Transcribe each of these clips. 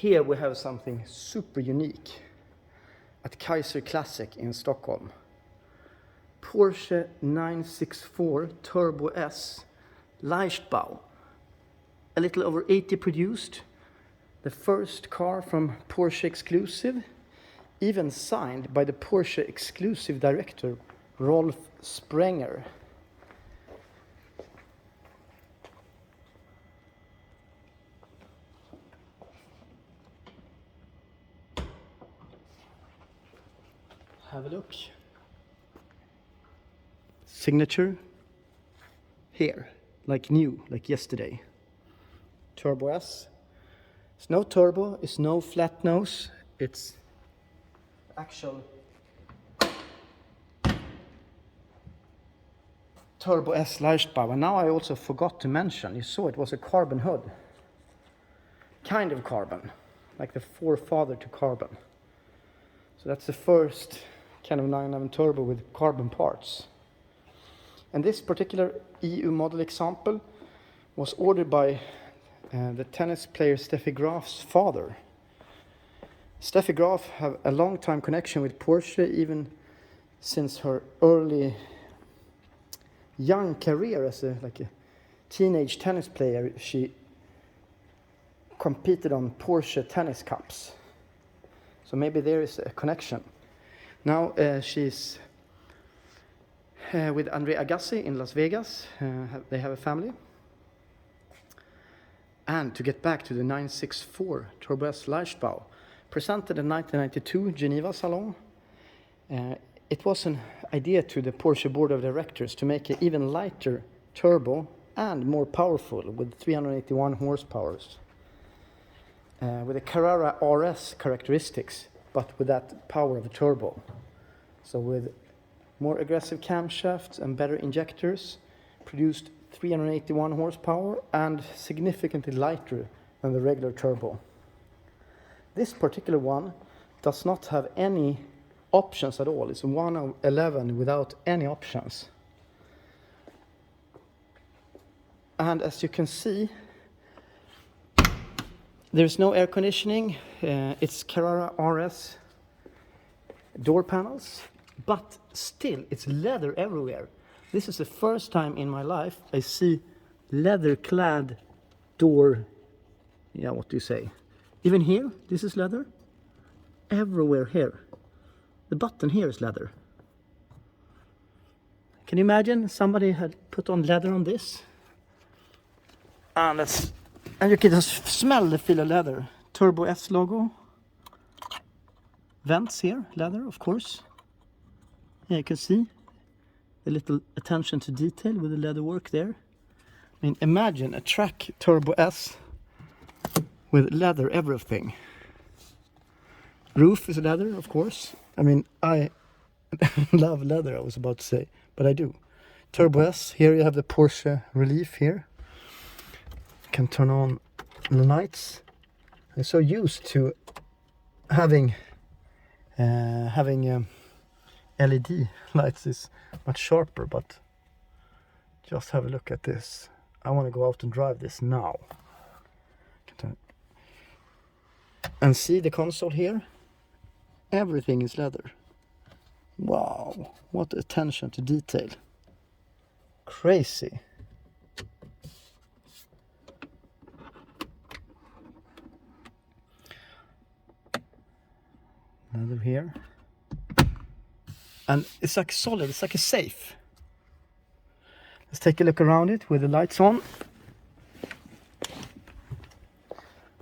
Here we have something super unique at Kaiser Classic in Stockholm. Porsche 964 Turbo S Leichtbau. A little over 80 produced. The first car from Porsche Exclusive. Even signed by the Porsche Exclusive director Rolf Sprenger. Have a look. Signature here, like new, like yesterday. Turbo S. It's no turbo, it's no flat nose, it's actual Turbo S Leichtbau. And now I also forgot to mention, you saw it was a carbon hood. Kind of carbon, like the forefather to carbon. So that's the first kind of 911 turbo with carbon parts. And this particular EU model example was ordered by the tennis player Steffi Graf's father. Steffi Graf have a long time connection with Porsche, even since her early young career as a teenage tennis player. She competed on Porsche tennis cups. So maybe there is a connection. Now she's with Andre Agassi in Las Vegas. They have a family. And to get back to the 964 Turbo S Leichtbau, presented in 1992 Geneva Salon. It was an idea to the Porsche board of directors to make an even lighter turbo and more powerful with 381 horsepower. With a Carrera RS characteristics, but with that power of a turbo. So with more aggressive camshafts and better injectors, produced 381 horsepower and significantly lighter than the regular turbo. This particular one does not have any options at all. It's 1 of 11 without any options. And as you can see, there's no air conditioning. It's Carrera RS door panels, but still it's leather everywhere. This is the first time in my life I see leather-clad door, what do you say? Even here, this is leather. Everywhere here. The button here is leather. Can you imagine somebody had put on leather on this? And you can just smell the feel of leather. Turbo S logo. Vents here, leather, of course. Yeah, you can see a little attention to detail with the leather work there. I mean, imagine a track Turbo S with leather everything. Roof is leather, of course. I mean, I love leather, I was about to say, but I do. Turbo S, here you have the Porsche relief here. You can turn on the lights. I'm so used to having LED lights is much sharper, but just have a look at this. I want to go out and drive this now. And see the console here? Everything is leather. Wow, what attention to detail. Crazy. Leather here. And it's like solid, it's like a safe. Let's take a look around it with the lights on.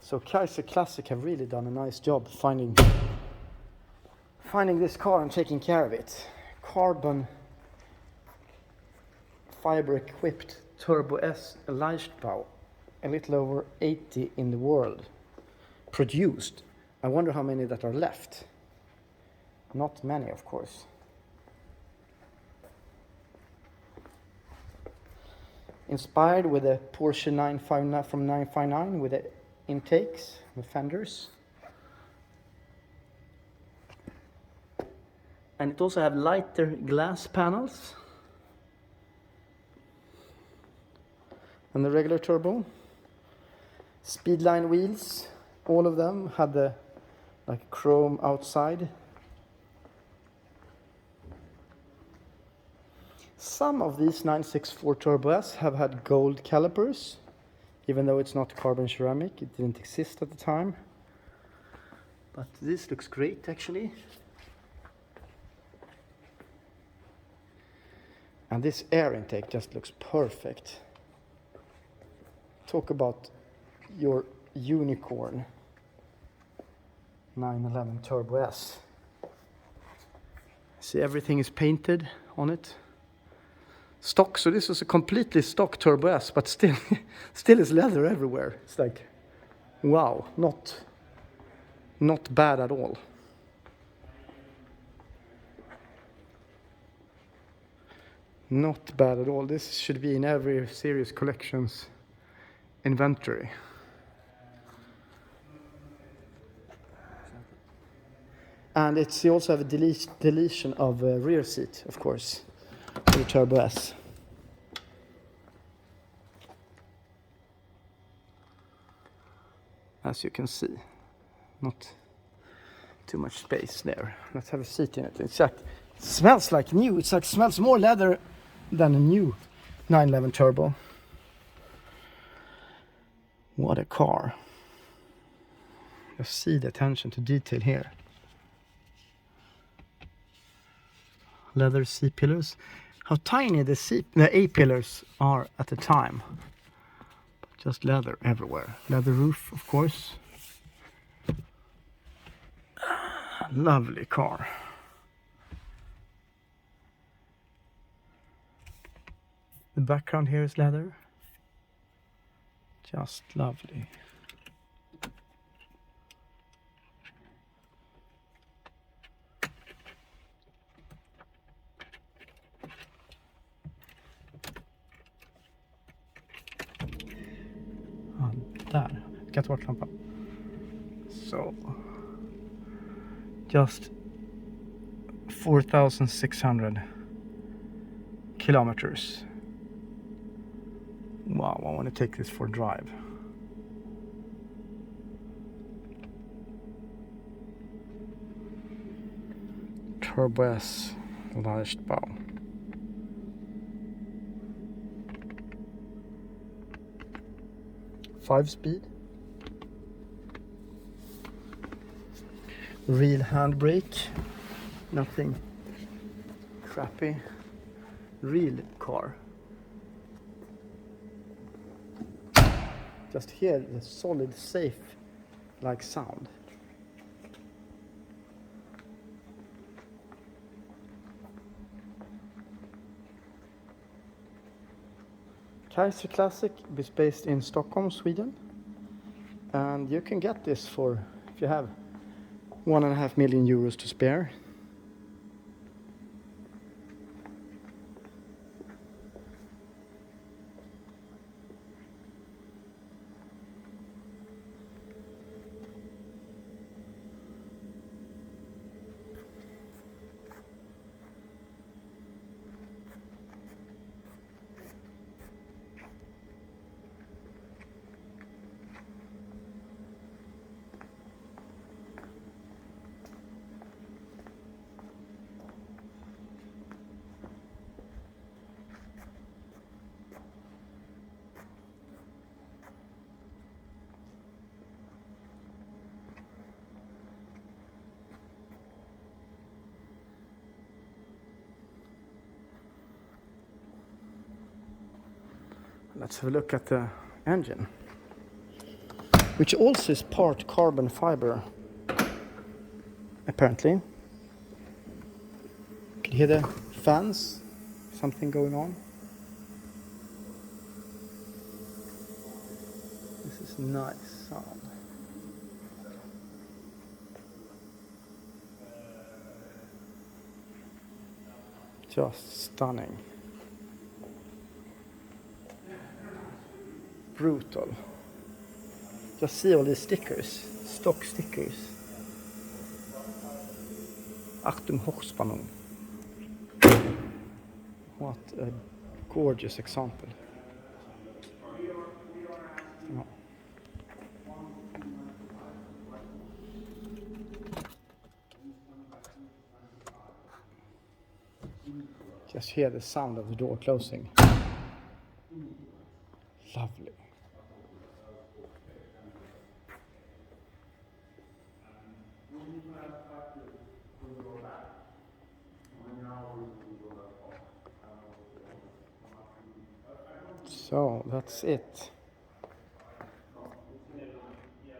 So Kaiser Classic have really done a nice job finding this car and taking care of it. Carbon fiber equipped Turbo S Leichtbau, a little over 80 in the world produced. I wonder how many that are left. Not many, of course. Inspired with a Porsche 959 from 959 with the intakes, the fenders. And it also have lighter glass panels than the regular turbo. Speedline wheels, All of them had the like chrome outside. Some of these 964 Turbo S have had gold calipers, even though it's not carbon ceramic. It didn't exist at the time. But this looks great actually. And this air intake just looks perfect. Talk about your unicorn 911 Turbo S. See, everything is painted on it. Stock, so this is a completely stock Turbo S, but still is leather everywhere. It's like, wow, not bad at all. Not bad at all. This should be in every series collection's inventory. And it's, you also have a deletion of rear seat, of course, for the Turbo S. As you can see, not too much space there. Let's have a seat in it. It smells like new. It's like smells more leather than a new 911 Turbo. What a car. Just see the attention to detail here. Leather C-pillars. How tiny the A-pillars are at the time. Just leather everywhere. Leather roof, of course. Lovely car. The background here is leather. Just lovely. Där, katapultlampa. So, just 4,600 kilometers. Wow, I want to take this for a drive. Turbo S Leichtbau. 5-speed. Real handbrake. Nothing crappy. Real car. Just hear the solid, safe like sound. Kaiser Classic is based in Stockholm, Sweden, and you can get this for, if you have 1.5 million euros to spare. Let's have a look at the engine, which also is part carbon fiber, apparently. You can hear the fans, something going on. This is nice sound. Just stunning. Brutal. Just see all these stickers, stock stickers. Achtung Hochspannung. What a gorgeous example. Ja. Just hear the sound of the door closing. Lovely. So that's it.